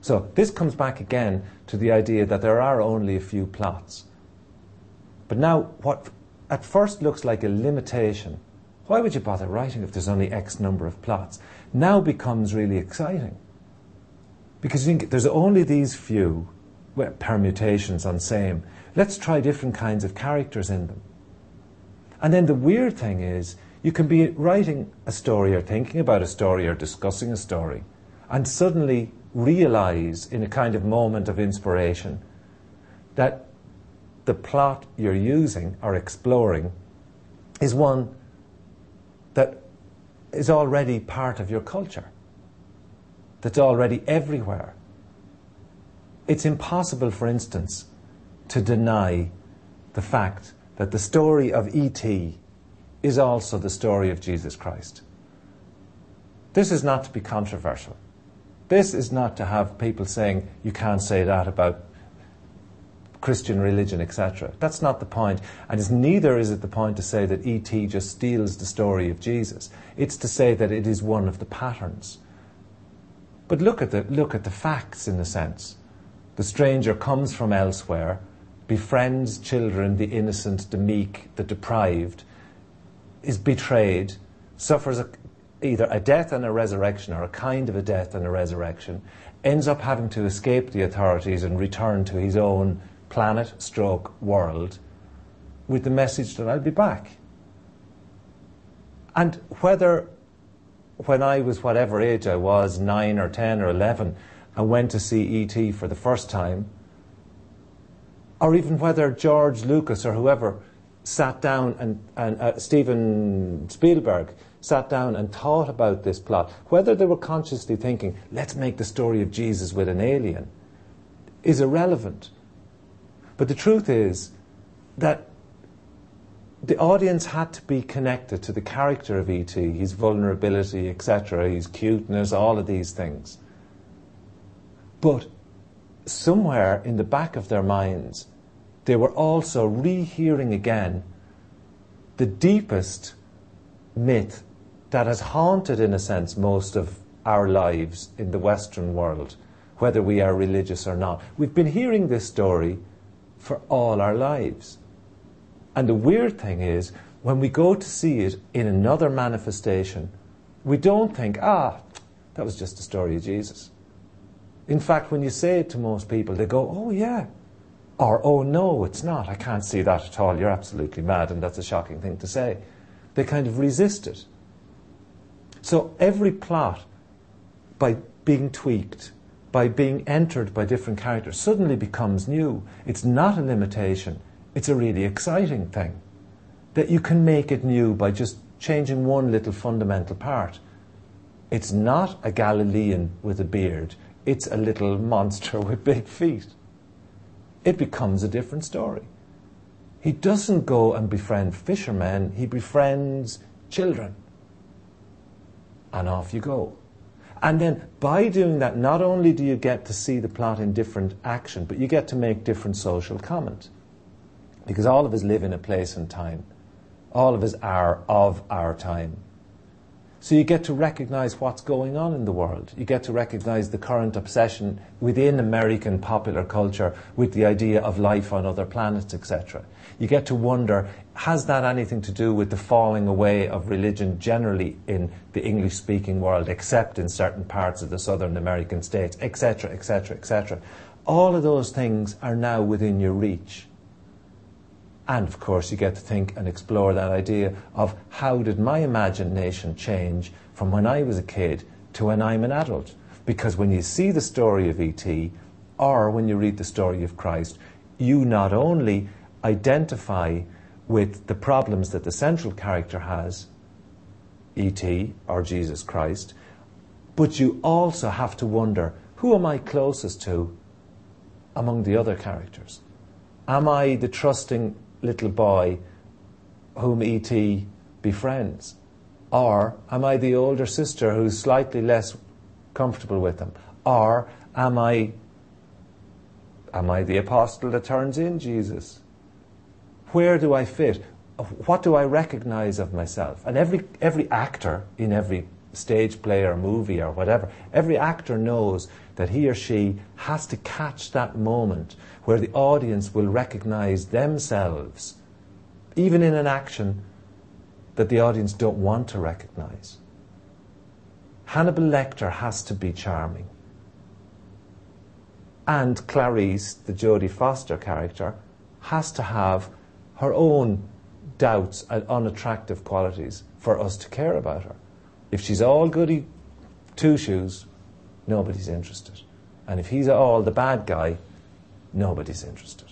So this comes back again to the idea that there are only a few plots. But now what at first looks like a limitation, why would you bother writing if there's only X number of plots, now becomes really exciting. Because you think there's only these few permutations on same. Let's try different kinds of characters in them. And then the weird thing is, you can be writing a story or thinking about a story or discussing a story and suddenly realize in a kind of moment of inspiration that the plot you're using or exploring is one that is already part of your culture, that's already everywhere. It's impossible, for instance, to deny the fact that the story of E.T. is also the story of Jesus Christ. This is not to be controversial. This is not to have people saying you can't say that about Christian religion, etc. That's not the point. And neither is it the point to say that E.T. just steals the story of Jesus. It's to say that it is one of the patterns. But look at the facts, in a sense. The stranger comes from elsewhere, befriends children, the innocent, the meek, the deprived, is betrayed, suffers either a death and a resurrection or a kind of a death and a resurrection, ends up having to escape the authorities and return to his own planet stroke world with the message that I'll be back. And whether when I was whatever age I was, 9 or 10 or 11, I went to see E.T. for the first time, or even whether George Lucas or whoever sat down and Steven Spielberg sat down and thought about this plot, whether they were consciously thinking, let's make the story of Jesus with an alien, is irrelevant. But the truth is that the audience had to be connected to the character of E.T., his vulnerability, etc., his cuteness, all of these things. But somewhere in the back of their minds, they were also rehearing again the deepest myth that has haunted, in a sense, most of our lives in the Western world, whether we are religious or not. We've been hearing this story for all our lives. And the weird thing is, when we go to see it in another manifestation, we don't think, that was just the story of Jesus. In fact, when you say it to most people, they go, oh yeah. Or, oh no, it's not. I can't see that at all. You're absolutely mad, and that's a shocking thing to say. They kind of resist it. So every plot, by being tweaked, by being entered by different characters, suddenly becomes new. It's not a limitation. It's a really exciting thing. That you can make it new by just changing one little fundamental part. It's not a Galilean with a beard. It's a little monster with big feet. It becomes a different story. He doesn't go and befriend fishermen. He befriends children. And off you go. And then by doing that, not only do you get to see the plot in different action, but you get to make different social comment. Because all of us live in a place and time. All of us are of our time. So you get to recognize what's going on in the world. You get to recognize the current obsession within American popular culture with the idea of life on other planets, etc. You get to wonder, has that anything to do with the falling away of religion generally in the English-speaking world, except in certain parts of the southern American states, etc., etc., etc. All of those things are now within your reach. And, of course, you get to think and explore that idea of how did my imagination change from when I was a kid to when I'm an adult. Because when you see the story of E.T., or when you read the story of Christ, you not only identify with the problems that the central character has, E.T. or Jesus Christ, but you also have to wonder, who am I closest to among the other characters? Am I the trusting little boy whom E.T. befriends? Or am I the older sister who's slightly less comfortable with him? Or am I the apostle that turns in Jesus? Where do I fit? What do I recognize of myself? And every actor in every stage play or movie or whatever, every actor knows that he or she has to catch that moment where the audience will recognise themselves, even in an action that the audience don't want to recognise. Hannibal Lecter has to be charming. And Clarice, the Jodie Foster character, has to have her own doubts and unattractive qualities for us to care about her. If she's all goody two-shoes, nobody's interested. And if he's all the bad guy, nobody's interested.